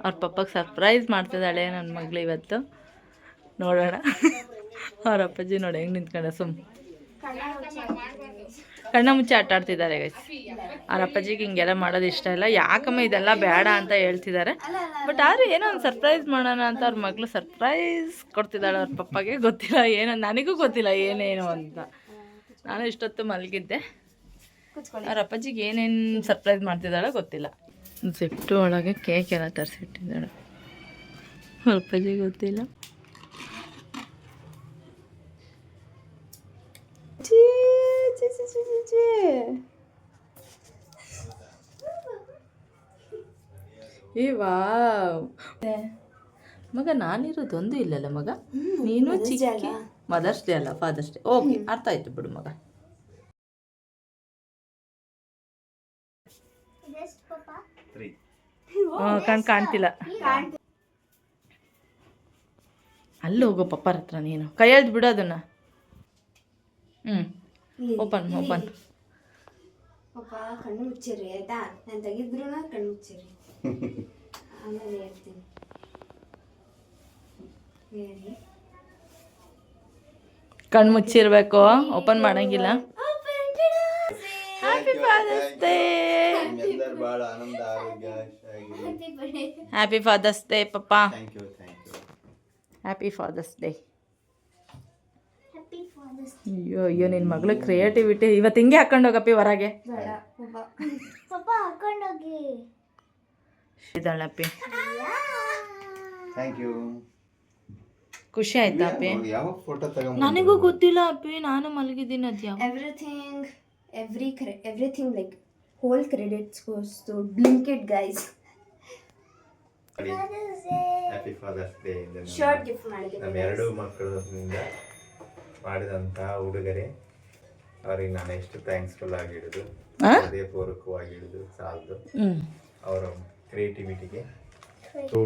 ಅವ್ರ ಪಪ್ಪಗೆ ಸರ್ಪ್ರೈಸ್ ಮಾಡ್ತಿದ್ದಾಳೆ ನನ್ನ ಮಗಳು ಇವತ್ತು. ನೋಡೋಣ. ಅವ್ರ ಅಪ್ಪಾಜಿ ನೋಡಿ ಹೆಂಗೆ ನಿಂತ್ಕೊಂಡೆ ಕಣ್ಣ ಮುಚ್ಚಿ ಆಟ ಆಡ್ತಿದ್ದಾರೆ ಗೈಸ್. ಅವ್ರ ಅಪ್ಪಾಜಿಗೆ ಹಿಂಗೆಲ್ಲ ಮಾಡೋದು ಇಷ್ಟ ಇಲ್ಲ. ಯಾಕಮ್ಮ ಇದೆಲ್ಲ ಬೇಡ ಅಂತ ಹೇಳ್ತಿದ್ದಾರೆ. ಬಟ್ ಆದ್ರೆ ಏನೋ ಒಂದು ಸರ್ಪ್ರೈಸ್ ಮಾಡೋಣ ಅಂತ ಅವ್ರ ಮಗಳು ಸರ್ಪ್ರೈಸ್ ಕೊಡ್ತಿದ್ದಾಳೆ ಅವ್ರ ಪಪ್ಪಗೆ. ಗೊತ್ತಿಲ್ಲ ಏನೋ, ನನಗೂ ಗೊತ್ತಿಲ್ಲ ಏನೇನು ಅಂತ. ನಾನು ಇಷ್ಟೊತ್ತು ಮಲಗಿದ್ದೆ. ಅವ್ರ ಅಪ್ಪಾಜಿಗೆ ಏನೇನು ಸರ್ಪ್ರೈಸ್ ಮಾಡ್ತಿದ್ದಾಳೆ ಗೊತ್ತಿಲ್ಲ. ಜಿಪ್ಟು ಒಳಗೆ ಕೇಕ್ ಎಲ್ಲ ತರಿಸಿಟ್ಟಿದ್ದಾಳೆ. ಅವ್ರ ಅಪ್ಪಾಜಿಗೆ ಗೊತ್ತಿಲ್ಲ. ಏ ವಾವ್ ಮಗ, ನಾನಿರೋದು ಒಂದು ಇಲ್ಲಲ್ಲ ಮಗ, ನೀನು ಚಿಕ್ಕ. ಮದರ್ಸ್ ಡೇ ಅಲ್ಲ, ಫಾದರ್ಸ್ ಡೇ. ಓಕೆ, ಅರ್ಥ ಆಯ್ತು ಬಿಡು ಮಗ. ಕಾಣ್ತಿಲ್ಲ. ಅಲ್ಲಿ ಹೋಗೋ ಪಪ್ಪರ ಹತ್ರ ನೀನು ಕೈ ಎಳ್ದು ಬಿಡು ಅದನ್ನ. ಓಪನ್ ಪಪ್ಪ ಕಣ್ಣು ಮುಚ್ಚಿರಿ ಆಯ್ತಾ? ನಾನು ತೆಗಿದ್ರು ಕಣ್ಣು ಮುಚ್ಚಿರಿ, ಆಮೇಲೆ ಹೇಳ್ತೀನಿ. ಕಣ್ಣು ಮುಚ್ಚಿರ್ಬೇಕು, ಓಪನ್ ಮಾಡಂಗಿಲ್ಲ. Happy father's day. Happy father's day ಪಪ್ಪ. Happy father's day. ಅಯ್ಯೋ ಅಯ್ಯೋ, ನಿನ್ನ ಮಗಳು ಕ್ರಿಯೇಟಿವಿಟಿ. ಇವತ್ತು ಹಿಂಗೆ ಹಾಕೊಂಡೋಗಪ್ಪಿ ಹೊರಗೆ. ಇದ್ದಾಳಪ್ಪಿ. ಖುಷಿ ಆಯ್ತಾ ಅಪ್ಪಿ? ನನಗೂ ಗೊತ್ತಿಲ್ಲ ಅಪ್ಪಿ, ನಾನು ಮಲಗಿದ್ದೀನಿ. ಅದು ಯಾವ everything like whole credits goes to Blinkit guys. Happy father's day. Shirt gift ಮಾಡಿದ್ದೀನಿ. ನಮ್ಮ ಎರಡು ಮಕ್ಕಳಿಂದ ಮಾಡಿದಂಥ ಉಡುಗೊರೆ ಅವ್ರಿಗೆ ನಾನು ಎಷ್ಟು ಥ್ಯಾಂಕ್ಸ್ಫುಲ್ ಆಗಿಡುದು, ಹೃದಯಪೂರ್ವಕವಾಗಿಡುದು ಸಾಲದು. ಅವರ ಕ್ರಿಯೇಟಿವಿಟಿಗೆ to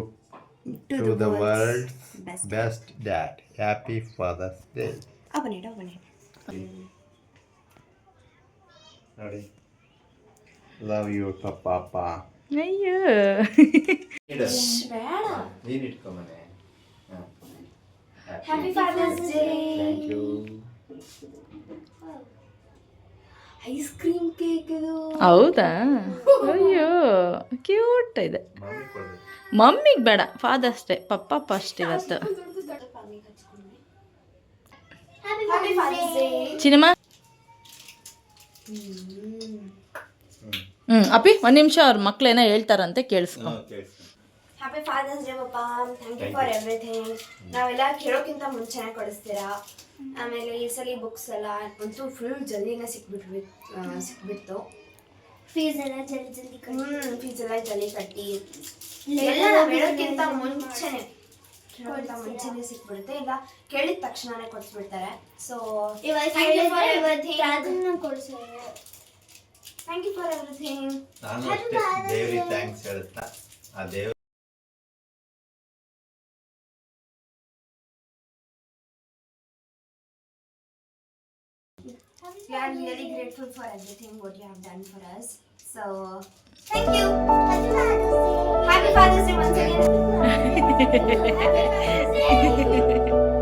the world best dad. Happy father's day. ನೋಡಿ, ಲವ್ ಯು ಪಾಪ. ಅಯ್ಯೋ ನೀನು ಇಟ್ಕೊಂಬನೆ. Happy Father's Day. Thank you. Ice cream cake ಇದು. ಹೌದಾ? ಅಯ್ಯೋ ಕ್ಯೂಟ್ ಇದೆ. ಮಮ್ಮಿಗೆ ಬೇಡ, ಫಾದರ್ಸ್ ಡೇ. ಪಪ್ಪ ಫಸ್ಟ್ ಇವತ್ತು. ಸಿನಿಮಾ ಅಪ್ಪಿ ಒಂದು ನಿಮಿಷ, ಅವ್ರ ಮಕ್ಳೇನೋ ಹೇಳ್ತಾರಂತೆ, ಕೇಳಿಸ್ಕೊ. ಹ್ಯಾಪಿ ಫಾದರ್ಸ್ ಡೇ ಪಪ್ಪ. Thank you for everything. ನಾವೆಲ್ಲ ಕೇಳೋಕ್ಕಿಂತ ಮುಂಚೆನೇ ಕೊಡಿಸ್ತೀರಾ. ಆಮೇಲೆ ಈ ಸಲ ಬುಕ್ಸ್ ಎಲ್ಲ ಅಂತೂ ಫುಲ್ ಜಲ್ದಿನೇ ಸಿಕ್ಬಿಟ್ಟು. ಫೀಸ್ ಎಲ್ಲ ಜಲ್ದಿ ಕಟ್ಟಿ ಎಲ್ಲ ನಾವು ಹೇಳೋಕ್ಕಿಂತ ಮುಂಚೆನೇ ಸಿಕ್ಬಿಡುತ್ತೆ. ಈಗ ಕೇಳಿದ ತಕ್ಷಣನೇ ಕೊಡಿಸ್ಬಿಡ್ತಾರೆ. So thank you for everything. ನಾನು ಅಷ್ಟೇ ದೇವರಿಗೆ ಥ್ಯಾಂಕ್ಸ್ ಹೇಳುತ್ತಾ ಆ ದೇವ್ರ We are really grateful for everything what you have done for us. So, thank you. Happy Father's Day once again. Happy Father's Day.